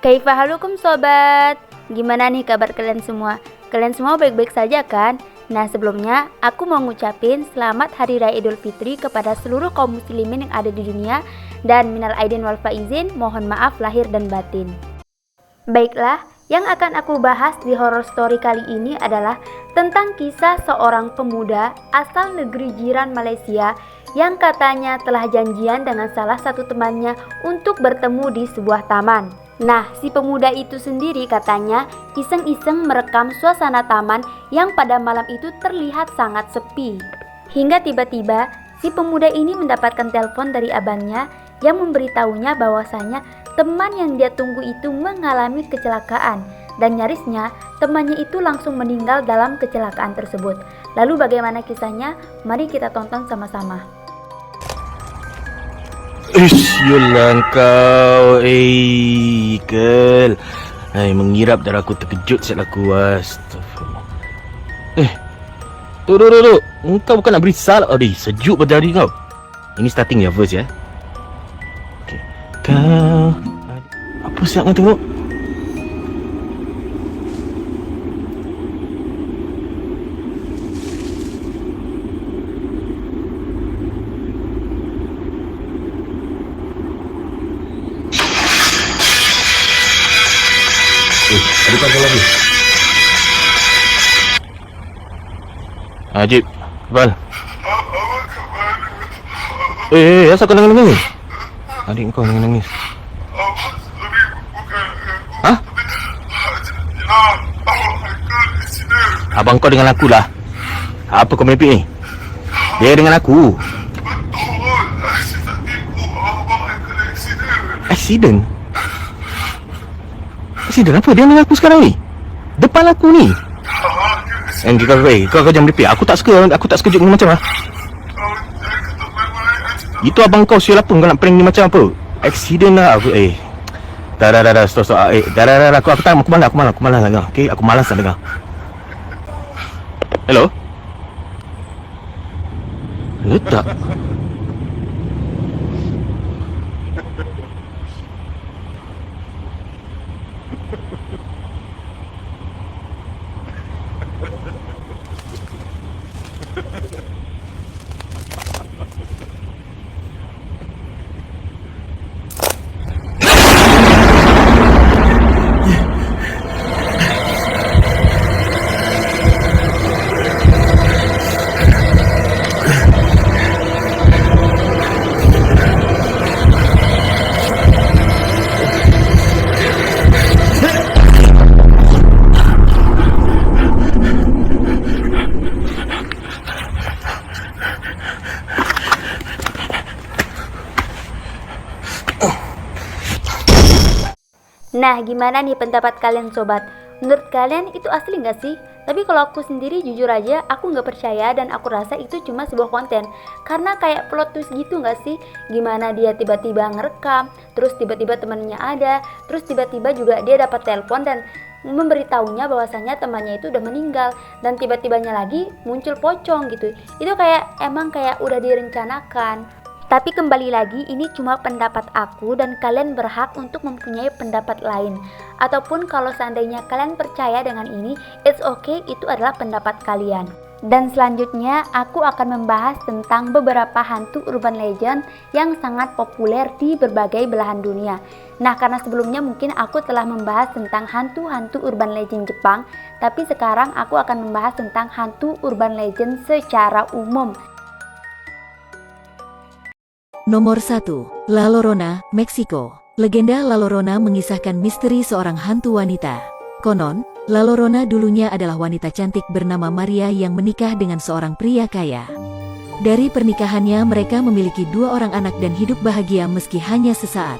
Kaifahalukum sobat? Gimana nih kabar kalian semua? Kalian semua baik-baik saja kan? Nah sebelumnya aku mau ngucapin selamat Hari Raya Idul Fitri kepada seluruh kaum muslimin yang ada di dunia. Dan minal aidin wal faizin, mohon maaf lahir dan batin. Baiklah, yang akan aku bahas di horror story kali ini adalah tentang kisah seorang pemuda asal negeri jiran Malaysia yang katanya telah janjian dengan salah satu temannya untuk bertemu di sebuah taman. Nah, si pemuda itu sendiri katanya iseng-iseng merekam suasana taman yang pada malam itu terlihat sangat sepi. Hingga tiba-tiba si pemuda ini mendapatkan telepon dari abangnya yang memberitahunya bahwasanya teman yang dia tunggu itu mengalami kecelakaan dan nyarisnya temannya itu langsung meninggal dalam kecelakaan tersebut. Lalu bagaimana kisahnya? Mari kita tonton sama-sama. Yolah kau, Kel. Mengirap dan aku terkejut saat aku. Astagfirullah. Tu. Engkau bukan nak beri salah. Sejuk pada hari kau. Ini starting ya, verse ya. Okay. Kau apa siap kau tengok? Ada kau lagi. Ajib, Val. Asal kau nangis? Adik kau nangis. Hah? Abang kau dengan aku lah. Apa kau mimpi ni? Dia dengan aku. Accident? Accident apa? Dia dengan aku sekarang ni? Depan aku ni? Kau jangan mimpi. Aku tak suka juga macam lah. Itu abang kau sial apa? Kau nak prank ni macam apa? Accident lah aku. Dah, stop. Dah, aku malas dengar. Okay, aku malas nak dengar. Hello? Letak. Nah, gimana nih pendapat kalian sobat? Menurut kalian itu asli nggak sih? Tapi kalau aku sendiri jujur aja aku nggak percaya dan aku rasa itu cuma sebuah konten. Karena kayak plot twist gitu nggak sih? Gimana dia tiba-tiba ngerekam, terus tiba-tiba temannya ada, terus tiba-tiba juga dia dapat telepon dan memberitahunya bahwasanya temannya itu udah meninggal, dan tiba-tibanya lagi muncul pocong gitu. Itu kayak emang kayak udah direncanakan. Tapi kembali lagi, ini cuma pendapat aku dan kalian berhak untuk mempunyai pendapat lain. Ataupun kalau seandainya kalian percaya dengan ini, it's okay, itu adalah pendapat kalian. Dan selanjutnya aku akan membahas tentang beberapa hantu urban legend yang sangat populer di berbagai belahan dunia. Nah, karena sebelumnya mungkin aku telah membahas tentang hantu-hantu urban legend Jepang, tapi sekarang aku akan membahas tentang hantu urban legend secara umum. Nomor 1. La Llorona, Meksiko. Legenda La Llorona mengisahkan misteri seorang hantu wanita. Konon, La Llorona dulunya adalah wanita cantik bernama Maria yang menikah dengan seorang pria kaya. Dari pernikahannya mereka memiliki 2 orang anak dan hidup bahagia meski hanya sesaat.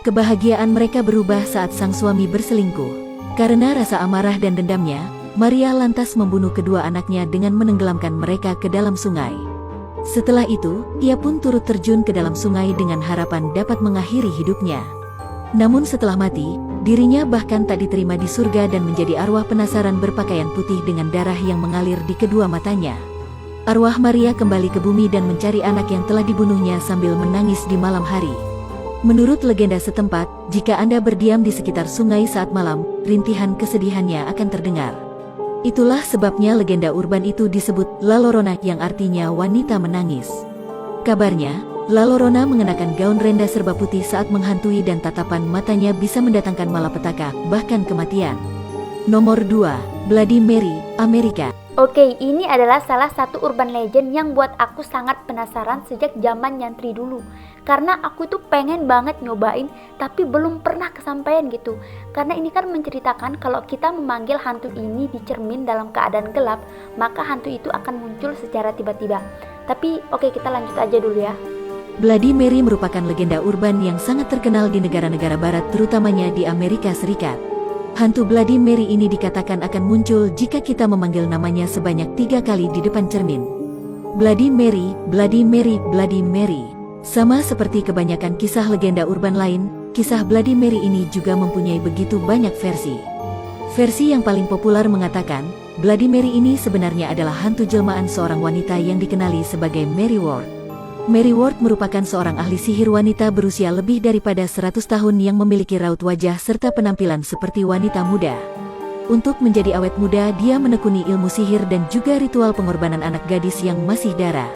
Kebahagiaan mereka berubah saat sang suami berselingkuh. Karena rasa amarah dan dendamnya, Maria lantas membunuh kedua anaknya dengan menenggelamkan mereka ke dalam sungai. Setelah itu, ia pun turut terjun ke dalam sungai dengan harapan dapat mengakhiri hidupnya. Namun setelah mati, dirinya bahkan tak diterima di surga dan menjadi arwah penasaran berpakaian putih dengan darah yang mengalir di kedua matanya. Arwah Maria kembali ke bumi dan mencari anak yang telah dibunuhnya sambil menangis di malam hari. Menurut legenda setempat, jika Anda berdiam di sekitar sungai saat malam, rintihan kesedihannya akan terdengar. Itulah sebabnya legenda urban itu disebut La Llorona yang artinya wanita menangis. Kabarnya, La Llorona mengenakan gaun renda serba putih saat menghantui dan tatapan matanya bisa mendatangkan malapetaka, bahkan kematian. Nomor 2, Bloody Mary, Amerika. Oke, ini adalah salah satu urban legend yang buat aku sangat penasaran sejak zaman nyantri dulu. Karena aku tuh pengen banget nyobain, tapi belum pernah kesampaian gitu. Karena ini kan menceritakan kalau kita memanggil hantu ini di cermin dalam keadaan gelap, maka hantu itu akan muncul secara tiba-tiba. Tapi oke, kita lanjut aja dulu ya. Bloody Mary merupakan legenda urban yang sangat terkenal di negara-negara barat, terutamanya di Amerika Serikat. Hantu Bloody Mary ini dikatakan akan muncul jika kita memanggil namanya sebanyak 3 kali di depan cermin. Bloody Mary, Bloody Mary, Bloody Mary. Sama seperti kebanyakan kisah legenda urban lain, kisah Bloody Mary ini juga mempunyai begitu banyak versi. Versi yang paling populer mengatakan, Bloody Mary ini sebenarnya adalah hantu jelmaan seorang wanita yang dikenali sebagai Mary Ward. Mary Ward merupakan seorang ahli sihir wanita berusia lebih daripada 100 tahun yang memiliki raut wajah serta penampilan seperti wanita muda. Untuk menjadi awet muda, dia menekuni ilmu sihir dan juga ritual pengorbanan anak gadis yang masih dara.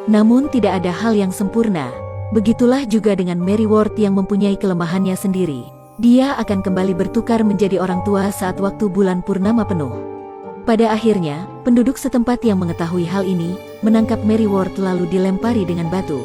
Namun tidak ada hal yang sempurna. Begitulah juga dengan Mary Ward yang mempunyai kelemahannya sendiri. Dia akan kembali bertukar menjadi orang tua saat waktu bulan purnama penuh. Pada akhirnya, penduduk setempat yang mengetahui hal ini, menangkap Mary Ward lalu dilempari dengan batu.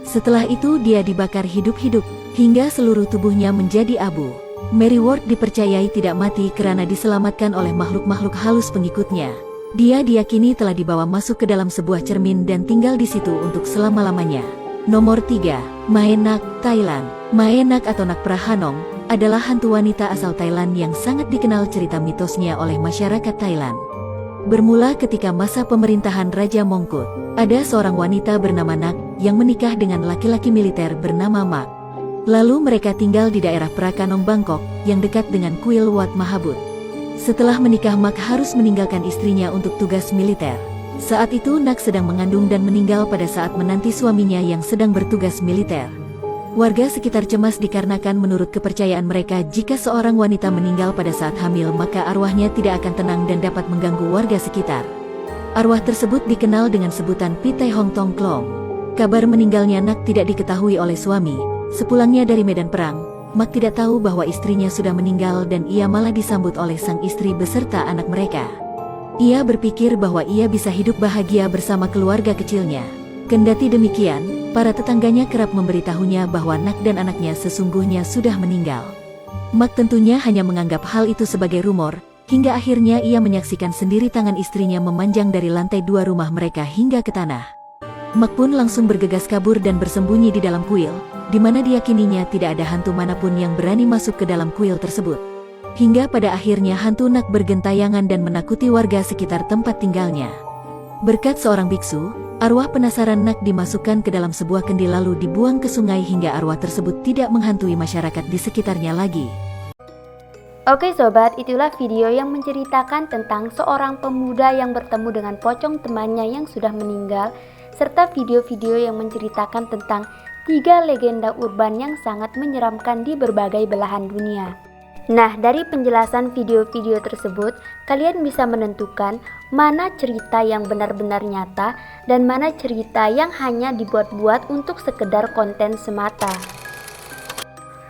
Setelah itu dia dibakar hidup-hidup, hingga seluruh tubuhnya menjadi abu. Mary Ward dipercayai tidak mati karena diselamatkan oleh makhluk-makhluk halus pengikutnya. Dia diyakini telah dibawa masuk ke dalam sebuah cermin dan tinggal di situ untuk selama-lamanya. Nomor 3, Mae Nak, Thailand. Mae Nak atau Nak Prahanong adalah hantu wanita asal Thailand yang sangat dikenal cerita mitosnya oleh masyarakat Thailand. Bermula ketika masa pemerintahan Raja Mongkut, ada seorang wanita bernama Nak yang menikah dengan laki-laki militer bernama Mak. Lalu mereka tinggal di daerah Prakanong, Bangkok, yang dekat dengan kuil Wat Mahabut. Setelah menikah, Mak harus meninggalkan istrinya untuk tugas militer. Saat itu Nak sedang mengandung dan meninggal pada saat menanti suaminya yang sedang bertugas militer. Warga sekitar cemas dikarenakan menurut kepercayaan mereka jika seorang wanita meninggal pada saat hamil maka arwahnya tidak akan tenang dan dapat mengganggu warga sekitar. Arwah tersebut dikenal dengan sebutan Pitai Hong Tong Klong. Kabar meninggalnya Nak tidak diketahui oleh suami. Sepulangnya dari medan perang, Mak tidak tahu bahwa istrinya sudah meninggal dan ia malah disambut oleh sang istri beserta anak mereka. Ia berpikir bahwa ia bisa hidup bahagia bersama keluarga kecilnya. Kendati demikian, para tetangganya kerap memberitahunya bahwa Nak dan anaknya sesungguhnya sudah meninggal. Mak tentunya hanya menganggap hal itu sebagai rumor, hingga akhirnya ia menyaksikan sendiri tangan istrinya memanjang dari lantai 2 rumah mereka hingga ke tanah. Mak pun langsung bergegas kabur dan bersembunyi di dalam kuil, di mana diyakininya tidak ada hantu manapun yang berani masuk ke dalam kuil tersebut. Hingga pada akhirnya hantu Nak bergentayangan dan menakuti warga sekitar tempat tinggalnya. Berkat seorang biksu, arwah penasaran Nak dimasukkan ke dalam sebuah kendi lalu dibuang ke sungai hingga arwah tersebut tidak menghantui masyarakat di sekitarnya lagi. Oke sobat, itulah video yang menceritakan tentang seorang pemuda yang bertemu dengan pocong temannya yang sudah meninggal, serta video-video yang menceritakan tentang 3 legenda urban yang sangat menyeramkan di berbagai belahan dunia. Nah, dari penjelasan video-video tersebut, kalian bisa menentukan mana cerita yang benar-benar nyata dan mana cerita yang hanya dibuat-buat untuk sekedar konten semata.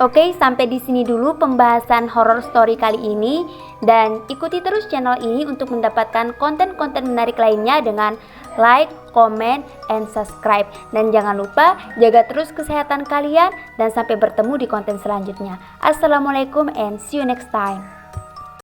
Oke, sampai di sini dulu pembahasan horror story kali ini, dan ikuti terus channel ini untuk mendapatkan konten-konten menarik lainnya dengan like, comment, and subscribe. Dan jangan lupa jaga terus kesehatan kalian dan sampai bertemu di konten selanjutnya. Assalamualaikum and see you next time.